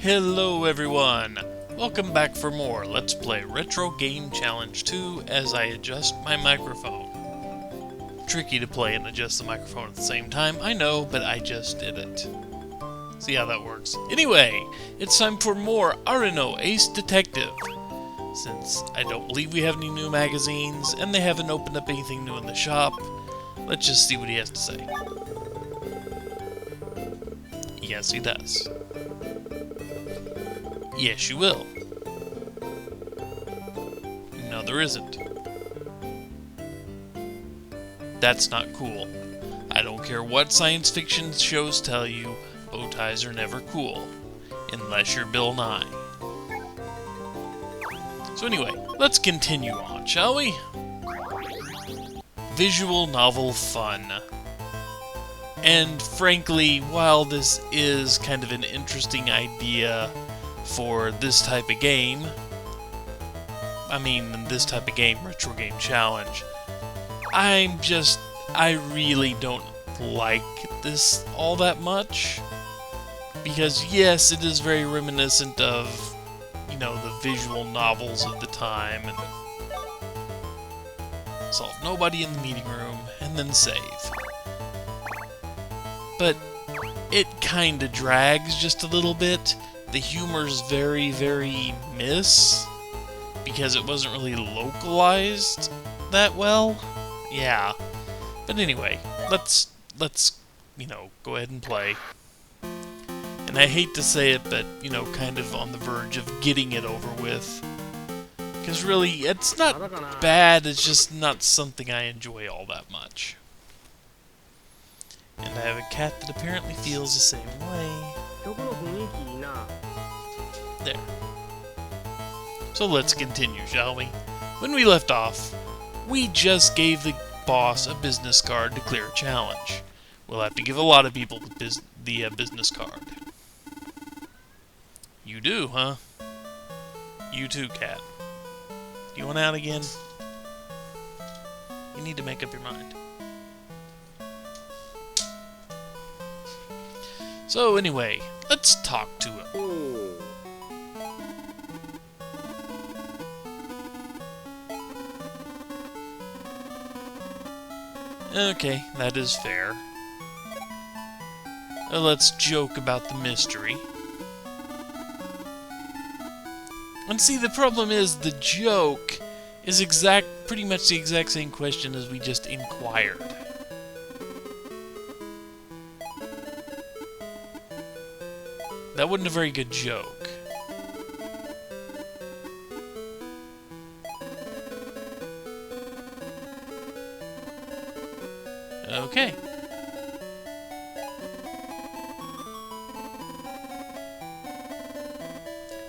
Hello everyone! Welcome back for more Let's Play Retro Game Challenge 2 as I adjust my microphone. Tricky to play and adjust the microphone at the same time, I know, but I just did it. See how that works. Anyway, it's time for more RNO Ace Detective. Since I don't believe we have any new magazines, and they haven't opened up anything new in the shop, let's just see what he has to say. Yes, he does. Yes, you will. No, there isn't. That's not cool. I don't care what science fiction shows tell you, bow ties are never cool. Unless you're Bill Nye. So anyway, let's continue on, shall we? Visual novel fun. And frankly, while this is kind of an interesting idea for this type of game, Retro Game Challenge, I really don't like this all that much. Because yes, it is very reminiscent of, you know, the visual novels of the time, and solve nobody in the meeting room, and then save. But it kinda drags just a little bit. The humor's very, very miss, because it wasn't really localized that well. Yeah. But anyway, let's you know, go ahead and play. And I hate to say it, but, you know, kind of on the verge of getting it over with. Because really, it's not bad, it's just not something I enjoy all that much. And I have a cat that apparently feels the same way. There. So let's continue, shall we? When we left off, we just gave the boss a business card to clear a challenge. We'll have to give a lot of people the business card. You do, huh? You too, cat. Do you want out again? You need to make up your mind. So anyway, let's talk to him. Okay, that is fair. Let's joke about the mystery. And see, the problem is the joke is pretty much the exact same question as we just inquired. That wasn't a very good joke. Okay.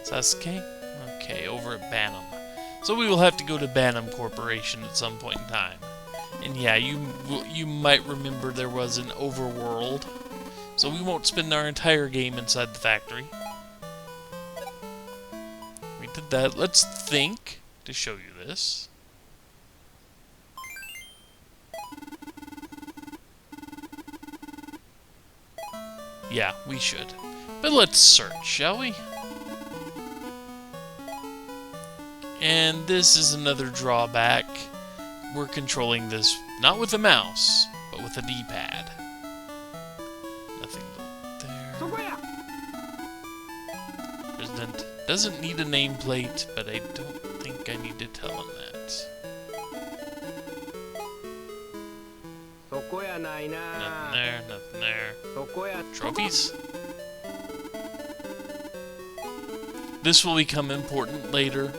Sasuke? Okay, over at Bantam. So we will have to go to Bantam Corporation at some point in time. And yeah, you might remember there was an overworld. So we won't spend our entire game inside the factory. We did that. Let's think to show you this. Yeah, we should. But let's search, shall we? And this is another drawback. We're controlling this not with a mouse, but with a D-pad. Nothing there. President doesn't need a nameplate, but I don't think I need to tell him that. Nothing there, nothing there. Trophies? This will become important later.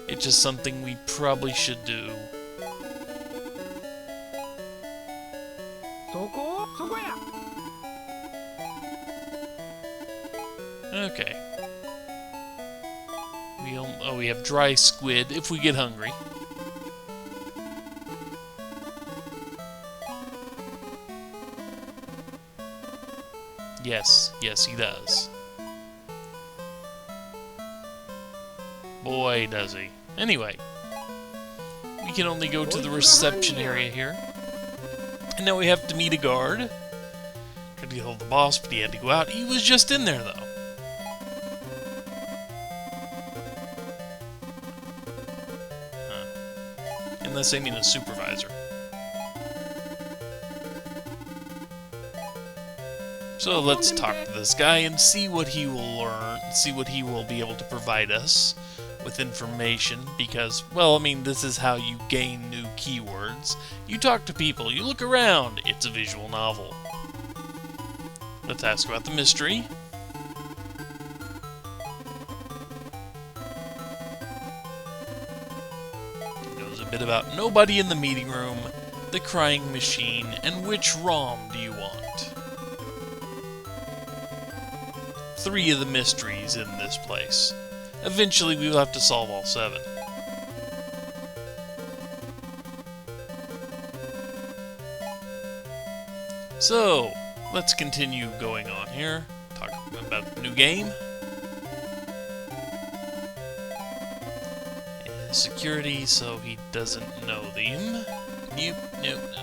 It's just something we probably should do. Okay. We have dry squid if we get hungry. Yes, yes he does. Boy, does he. Anyway, we can only go to the reception area here. And now we have to meet a guard. Tried to get hold of the boss, but he had to go out. He was just in there, though. this, I mean a supervisor. So let's talk to this guy and see what he will learn, see what he will be able to provide us with information, because, well, I mean, this is how you gain new keywords. You talk to people, you look around, it's a visual novel. Let's ask about the mystery. He knows a bit about nobody in the meeting room, the crying machine, and which ROM do you want? 3 of the mysteries in this place. Eventually we will have to solve all 7. So, let's continue going on here. Talk about the new game. And security, so he doesn't know them. Nope, nope, nope.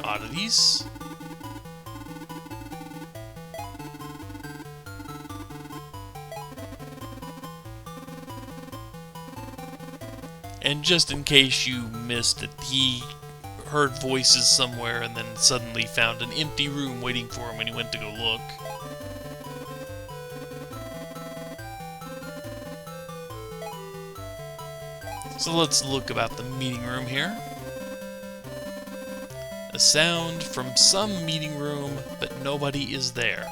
Oddities. And just in case you missed it, he heard voices somewhere and then suddenly found an empty room waiting for him when he went to go look. So let's look about the meeting room here. A sound from some meeting room, but nobody is there.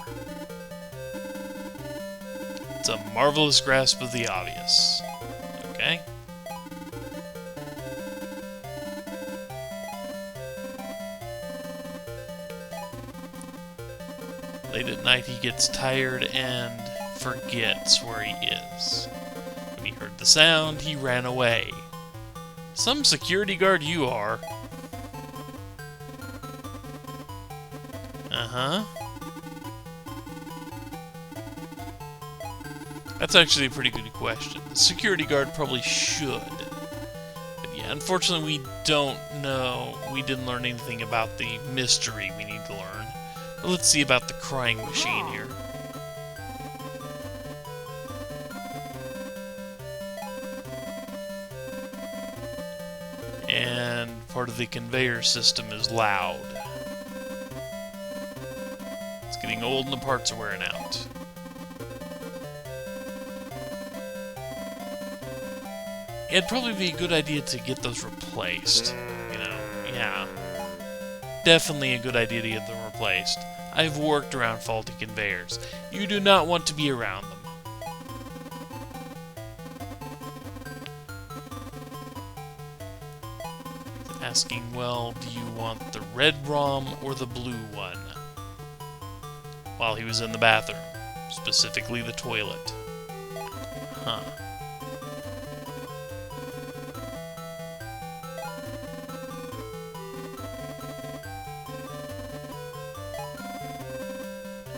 It's a marvelous grasp of the obvious. Okay. Late at night he gets tired and forgets where he is. When he heard the sound, he ran away. Some security guard you are. Uh-huh. That's actually a pretty good question. The security guard probably should. But yeah, unfortunately we don't know. We didn't learn anything about the mystery we need to learn. But let's see about the crying machine here. And part of the conveyor system is loud. It's getting old and the parts are wearing out. It'd probably be a good idea to get those replaced. You know, yeah. Definitely a good idea to get them replaced. I've worked around faulty conveyors. You do not want to be around them. Asking, well, do you want the red ROM or the blue one? While he was in the bathroom. Specifically the toilet. Huh.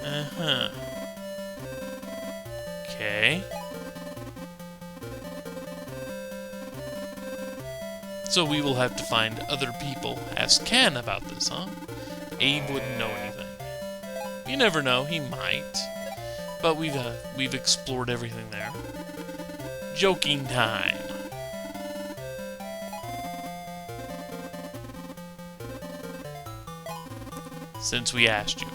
Uh-huh. Okay. So we will have to find other people. Ask Ken about this, huh? Abe wouldn't know anything. You never know, he might. But we've explored everything there. Joking time. Since we asked you.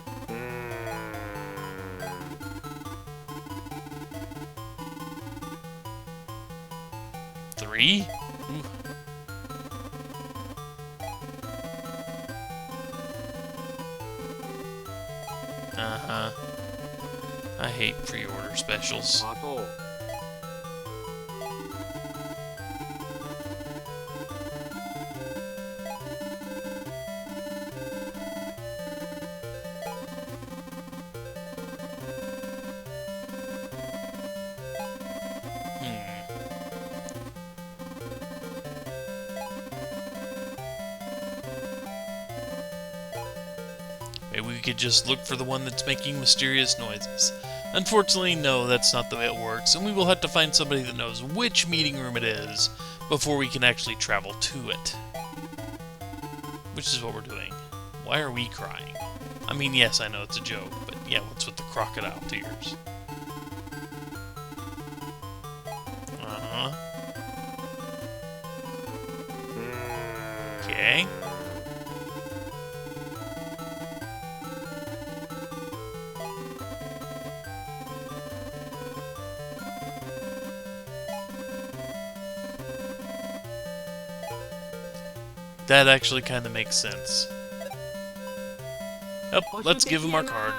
Three? Ooh. Uh-huh. I hate pre-order specials. Maybe we could just look for the one that's making mysterious noises. Unfortunately, no, that's not the way it works, and we will have to find somebody that knows which meeting room it is before we can actually travel to it. Which is what we're doing. Why are we crying? I mean, yes, I know it's a joke, but yeah, what's with the crocodile tears? Okay. That actually kind of makes sense. Yep, let's give him our card.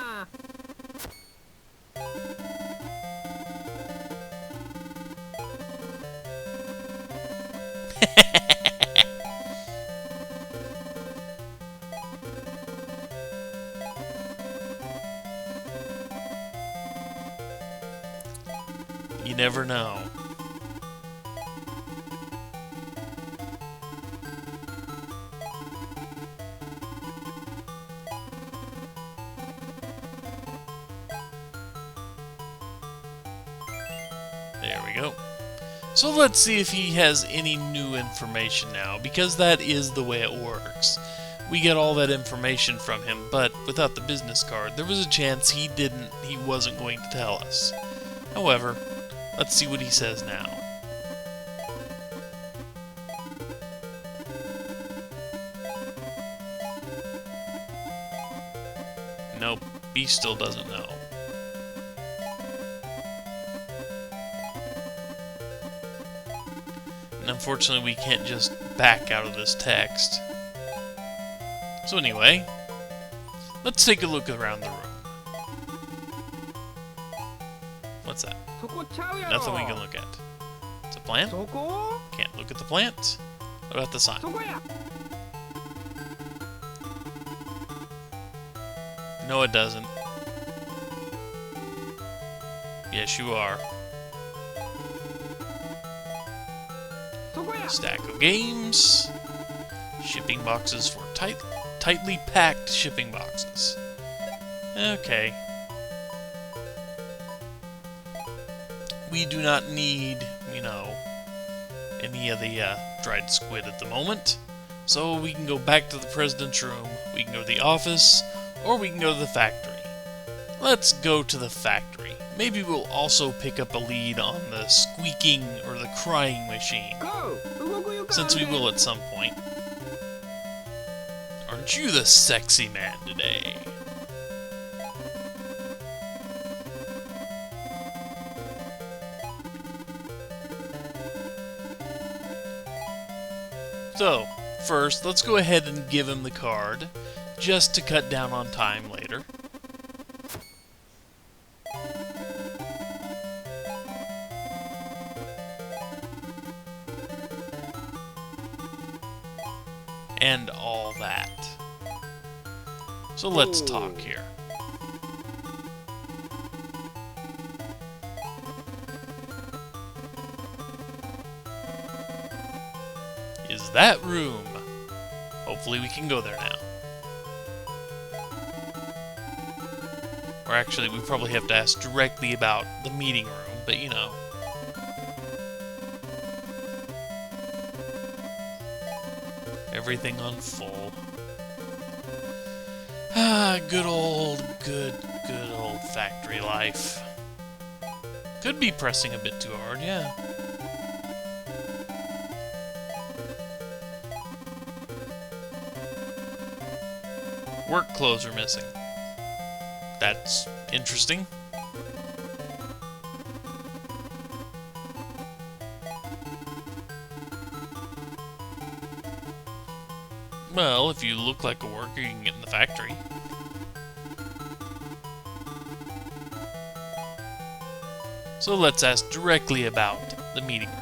You never know. There we go. So let's see if he has any new information now, because that is the way it works. We get all that information from him, but without the business card, there was a chance he wasn't going to tell us. However, let's see what he says now. Nope, B still doesn't know. And unfortunately, we can't just back out of this text. So anyway, let's take a look around the room. What's that? Nothing we can look at. It's a plant? Can't look at the plant. What about the sign? No, it doesn't. Yes, you are. Stack of games. Shipping boxes for tightly packed shipping boxes. Okay. We do not need, you know, any of the dried squid at the moment. So we can go back to the president's room, we can go to the office, or we can go to the factory. Let's go to the factory. Maybe we'll also pick up a lead on the squeaking or the crying machine. Since we will at some point. Aren't you the sexy man today? So, first, let's go ahead and give him the card, just to cut down on time later. And all that. So let's talk here. Is that room? Hopefully we can go there now. Or actually, we probably have to ask directly about the meeting room, but you know. Everything on full. Ah, good old factory life. Could be pressing a bit too hard, yeah. Work clothes are missing. That's interesting. Well, if you look like a worker, you can get in the factory. So let's ask directly about the meeting room.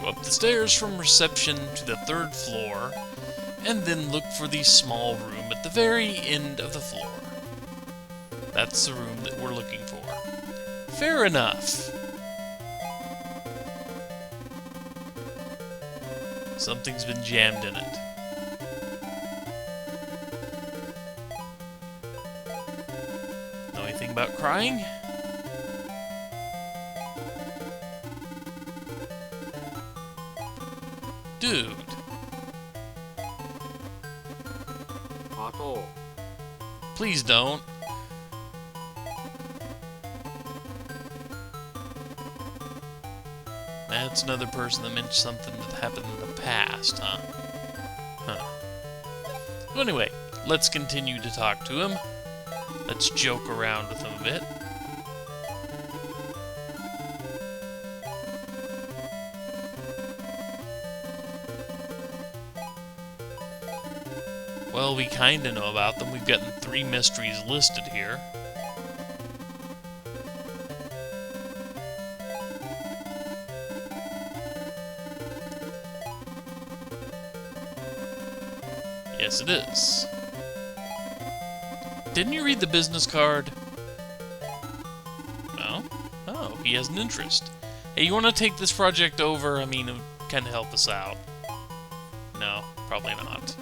Go up the stairs from reception to the 3rd floor, and then look for the small room at the very end of the floor. That's the room that we're looking for. Fair enough. Something's been jammed in it. Know anything about crying? Dude. Please don't. That's another person that mentioned something that happened in the past, huh? Huh. Well, anyway, let's continue to talk to him. Let's joke around with him a bit. Well, we kinda know about them. We've gotten 3 mysteries listed here. Yes, it is. Didn't you read the business card? No? Oh, he has an interest. Hey, you want to take this project over? I mean, it would kind of help us out. No, probably not.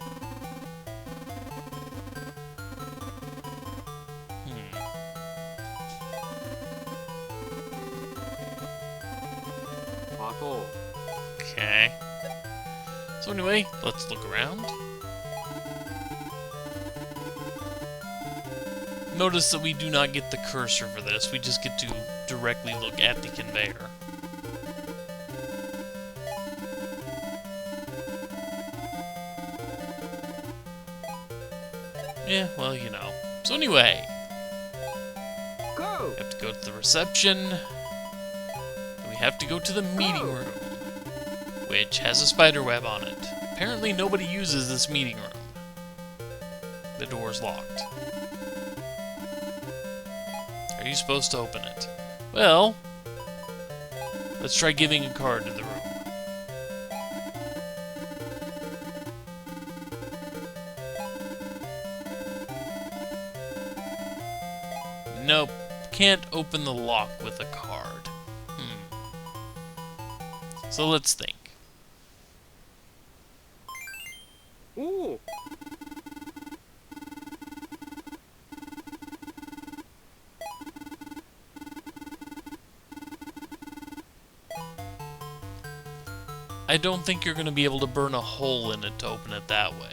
Okay. So anyway, let's look around. Notice that we do not get the cursor for this, we just get to directly look at the conveyor. Yeah, well, you know. So anyway, Go! we have to go to the reception, and we have to go to the meeting room, which has a spider web on it. Apparently nobody uses this meeting room. The door's locked. Are you supposed to open it? Well, let's try giving a card to the room. Nope, can't open the lock with a card. So let's think. Ooh! I don't think you're going to be able to burn a hole in it to open it that way.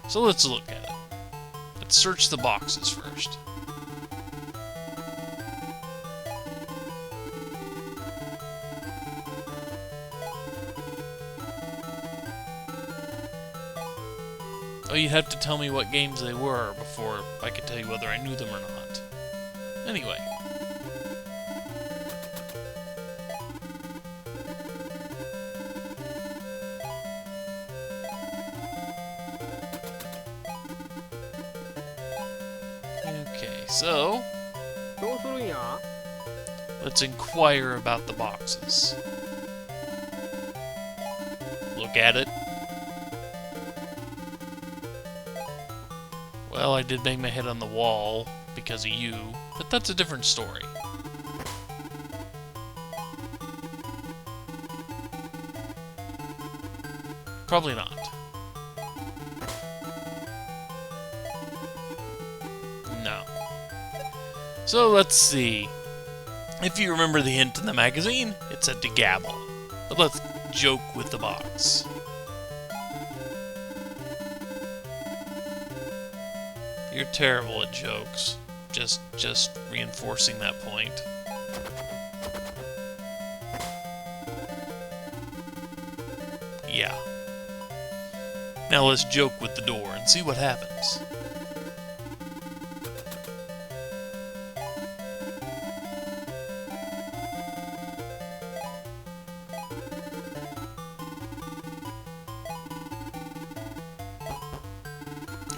So let's look at it. Let's search the boxes first. Oh, you have to tell me what games they were before I could tell you whether I knew them or not. Anyway. Okay, so let's inquire about the boxes. Look at it. Well, I did bang my head on the wall because of you, but that's a different story. Probably not. No. So let's see. If you remember the hint in the magazine, it said to gabble. But let's joke with the box. You're terrible at jokes. Just reinforcing that point. Yeah. Now let's joke with the door and see what happens.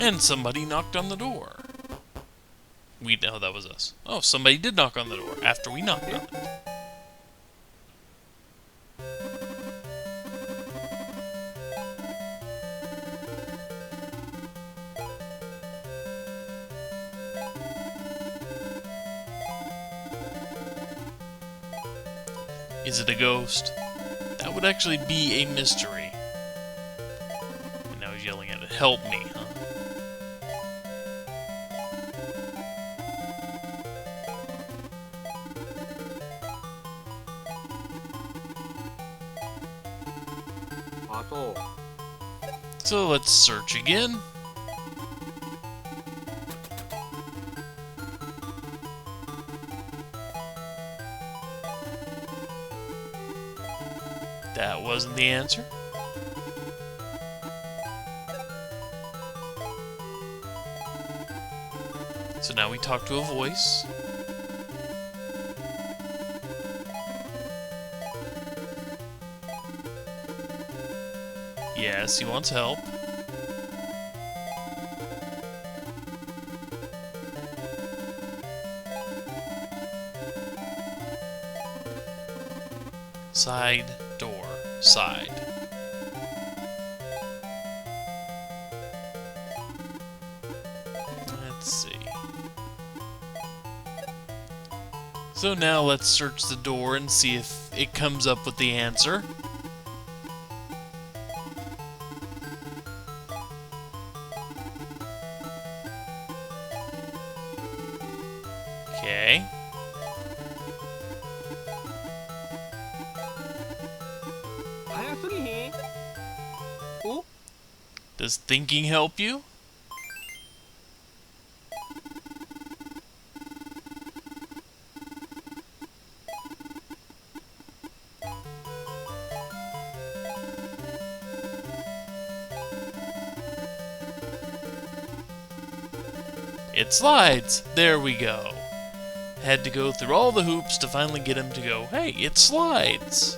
And somebody knocked on the door. We know that was us. Oh, somebody did knock on the door after we knocked on it. Is it a ghost? That would actually be a mystery. And now he's yelling at it. Help me, huh? So let's search again. That wasn't the answer. So now we talk to a voice. Yes, he wants help. Side, door, side. Let's see. So now let's search the door and see if it comes up with the answer. Okay. Does thinking help you? It slides! There we go. Had to go through all the hoops to finally get him to go, hey, it slides!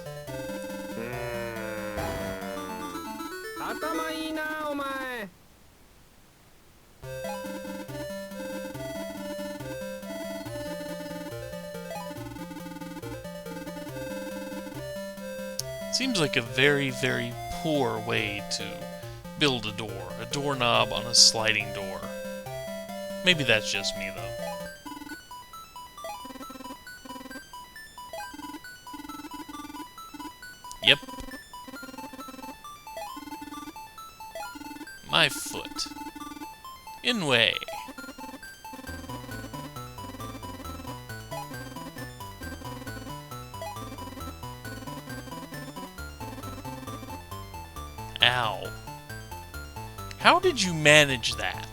Seems like a very, very poor way to build a door. A doorknob on a sliding door. Maybe that's just me, though. Yep. My foot. In way. Ow. How did you manage that?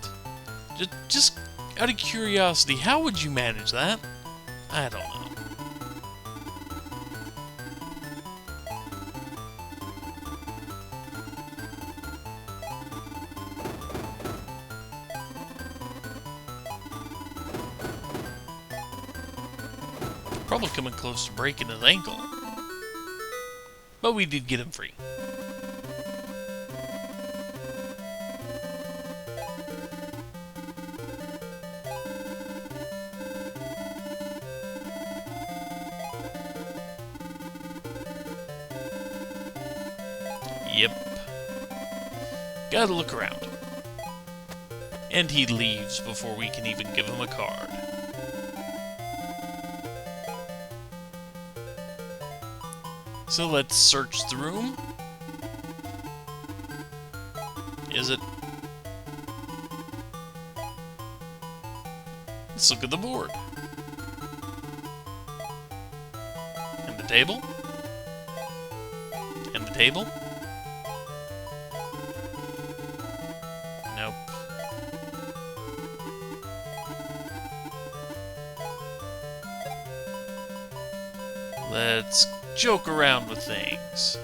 Just out of curiosity, how would you manage that? I don't know. Probably coming close to breaking his ankle. But we did get him free. Yep. Gotta look around. And he leaves before we can even give him a card. So let's search the room. Is it? Let's look at the board. And the table. And the table. Nope. Let's joke around with things.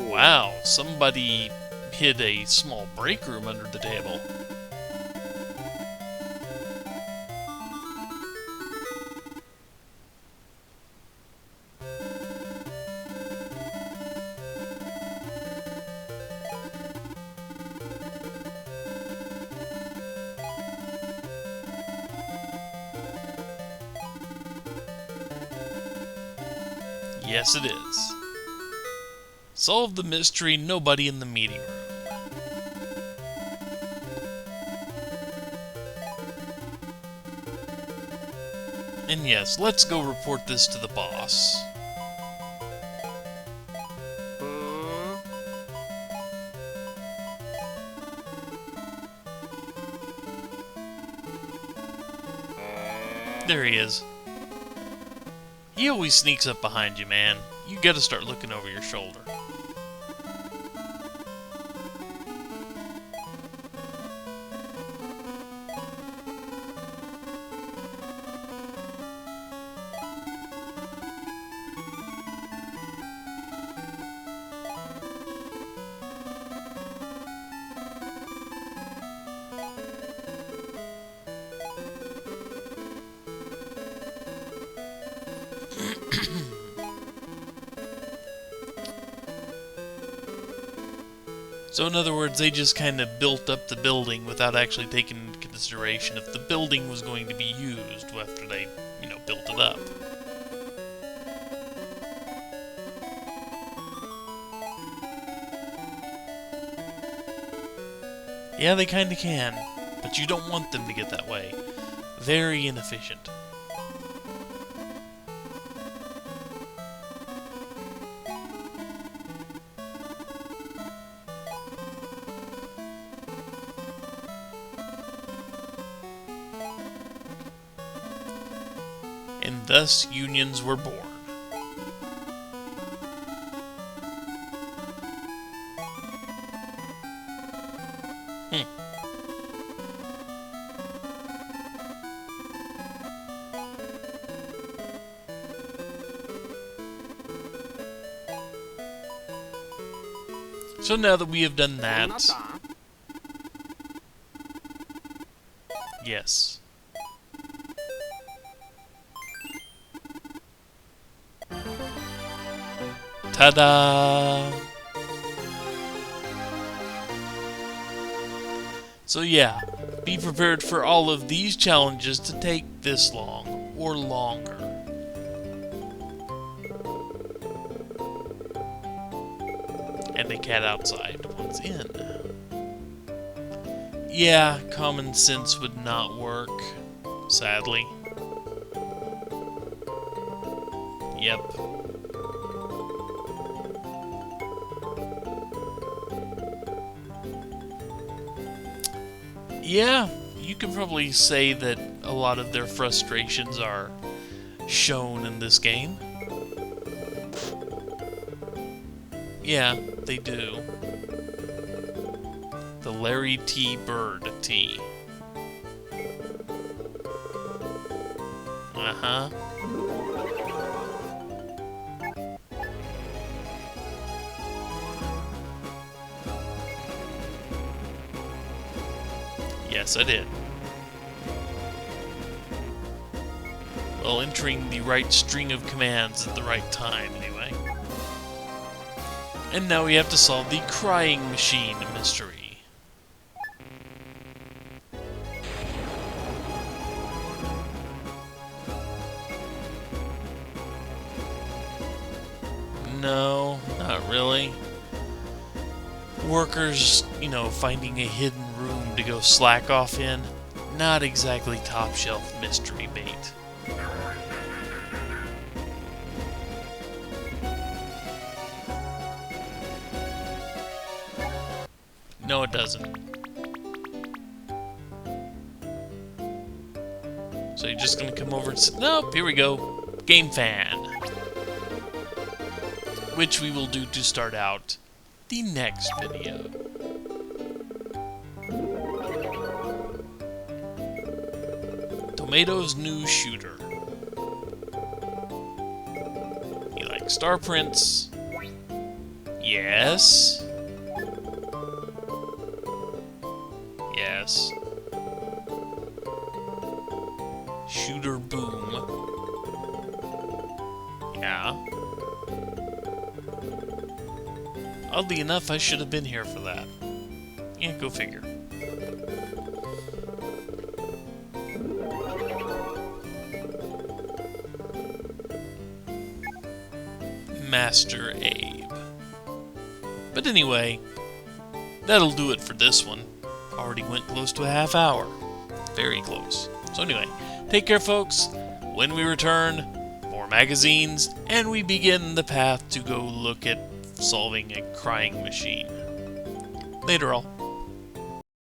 Wow, somebody hid a small break room under the table. Yes, it is. Solve the mystery, nobody in the meeting room. And yes, let's go report this to the boss. There he is. He always sneaks up behind you, man. You gotta start looking over your shoulder. So in other words, they just kind of built up the building without actually taking into consideration if the building was going to be used after they, built it up. Yeah, they kinda can, but you don't want them to get that way. Very inefficient. And thus unions were born. So now that we have done that, yes. Ta-da! So yeah, be prepared for all of these challenges to take this long, or longer. And the cat outside wants in. Yeah, common sense would not work, sadly. Yep. Yeah, you can probably say that a lot of their frustrations are shown in this game. Yeah, they do. The Larry T. Bird T. Uh-huh. Yes, I did. Well, entering the right string of commands at the right time, anyway. And now we have to solve the crying machine mystery. No, not really. Workers, finding a hidden room to go slack off in, not exactly top shelf mystery bait. No, it doesn't. So you're just gonna come over and sit. Nope, here we go. Game fan. Which we will do to start out the next video. Tomato's new shooter. You like star prints? Yes. Yes. Shooter boom. Yeah. Oddly enough, I should have been here for that. Yeah, go figure. Master Abe. But anyway, that'll do it for this one. Already went close to a half hour. Very close. So anyway, take care, folks. When we return, more magazines, and we begin the path to go look at solving a crying machine. Later all.